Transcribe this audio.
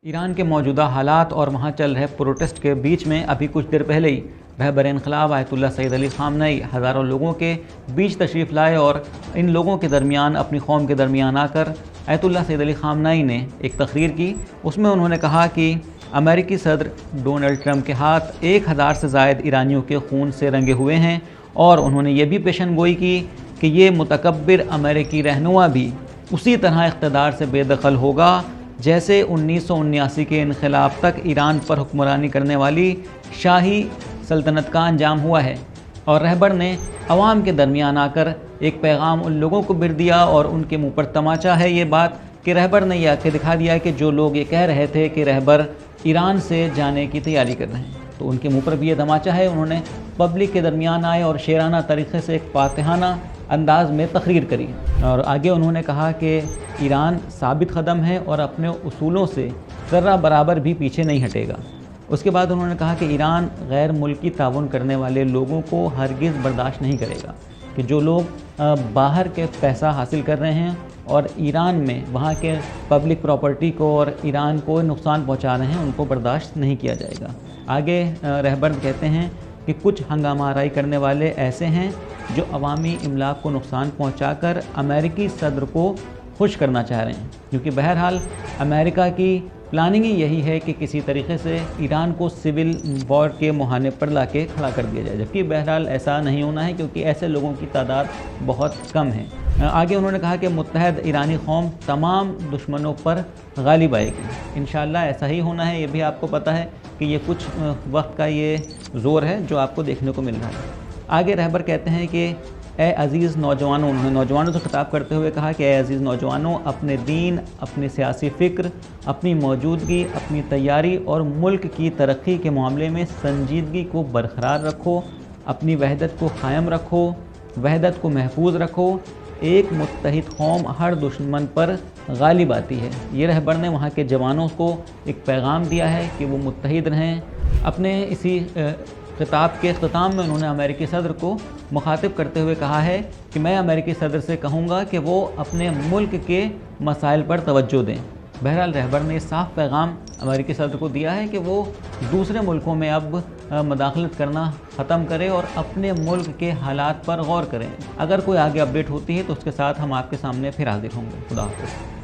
ایران کے موجودہ حالات اور وہاں چل رہے پروٹیسٹ کے بیچ میں ابھی کچھ دیر پہلے ہی رہبر انقلاب آیت اللہ سید علی خامنئی ہزاروں لوگوں کے بیچ تشریف لائے اور ان لوگوں کے درمیان اپنی قوم کے درمیان آ کر آیت اللہ سید علی خامنئی نے ایک تقریر کی۔ اس میں انہوں نے کہا کہ امریکی صدر ڈونلڈ ٹرمپ کے ہاتھ 1000 سے زائد ایرانیوں کے خون سے رنگے ہوئے ہیں، اور انہوں نے یہ بھی پیشن گوئی کی کہ یہ متکبر امریکی رہنما بھی اسی طرح اقتدار سے بے دخل ہوگا جیسے 1979 کے انقلاب تک ایران پر حکمرانی کرنے والی شاہی سلطنت کا انجام ہوا ہے۔ اور رہبر نے عوام کے درمیان آ کر ایک پیغام ان لوگوں کو بھر دیا، اور ان کے منہ پر تماچا ہے یہ بات کہ رہبر نے یہ آ کے دکھا دیا کہ جو لوگ یہ کہہ رہے تھے کہ رہبر ایران سے جانے کی تیاری کر رہے ہیں، تو ان کے منہ پر بھی یہ تماچا ہے۔ انہوں نے پبلک کے درمیان آئے اور شیرانہ طریقے سے ایک فاتحانہ انداز میں تقریر کری، اور آگے انہوں نے کہا کہ ایران ثابت قدم ہے اور اپنے اصولوں سے ذرہ برابر بھی پیچھے نہیں ہٹے گا۔ اس کے بعد انہوں نے کہا کہ ایران غیر ملکی تعاون کرنے والے لوگوں کو ہرگز برداشت نہیں کرے گا، کہ جو لوگ باہر کے پیسہ حاصل کر رہے ہیں اور ایران میں وہاں کے پبلک پراپرٹی کو اور ایران کو نقصان پہنچا رہے ہیں، ان کو برداشت نہیں کیا جائے گا۔ آگے رہبر کہتے ہیں کہ کچھ ہنگامہ آرائی کرنے والے ایسے ہیں جو عوامی املاک کو نقصان پہنچا کر امریکی صدر کو خوش کرنا چاہ رہے ہیں، کیونکہ بہرحال امریکہ کی پلاننگ ہی یہی ہے کہ کسی طریقے سے ایران کو سول وار کے مہانے پر لا کے کھڑا کر دیا جائے، جبکہ بہرحال ایسا نہیں ہونا ہے کیونکہ ایسے لوگوں کی تعداد بہت کم ہے۔ آگے انہوں نے کہا کہ متحد ایرانی قوم تمام دشمنوں پر غالب آئے گی۔ انشاءاللہ ایسا ہی ہونا ہے، یہ بھی آپ کو پتہ ہے کہ یہ کچھ وقت کا یہ زور ہے جو آپ کو دیکھنے کو مل رہا ہے۔ آگے رہبر کہتے ہیں کہ اے عزیز نوجوانوں، انہوں نے نوجوانوں سے خطاب کرتے ہوئے کہا کہ اے عزیز نوجوانوں، اپنے دین، اپنی سیاسی فکر، اپنی موجودگی، اپنی تیاری اور ملک کی ترقی کے معاملے میں سنجیدگی کو برقرار رکھو، اپنی وحدت کو قائم رکھو، وحدت کو محفوظ رکھو۔ ایک متحد قوم ہر دشمن پر غالب آتی ہے۔ یہ رہبر نے وہاں کے جوانوں کو ایک پیغام دیا ہے کہ وہ متحد رہیں۔ اپنے اسی خطاب کے اختتام میں انہوں نے امریکی صدر کو مخاطب کرتے ہوئے کہا ہے کہ میں امریکی صدر سے کہوں گا کہ وہ اپنے ملک کے مسائل پر توجہ دیں۔ بہرحال رہبر نے صاف پیغام امریکی صدر کو دیا ہے کہ وہ دوسرے ملکوں میں اب مداخلت کرنا ختم کرے اور اپنے ملک کے حالات پر غور کریں۔ اگر کوئی آگے اپڈیٹ ہوتی ہے تو اس کے ساتھ ہم آپ کے سامنے پھر حاضر ہوں گے۔ خدا حافظ۔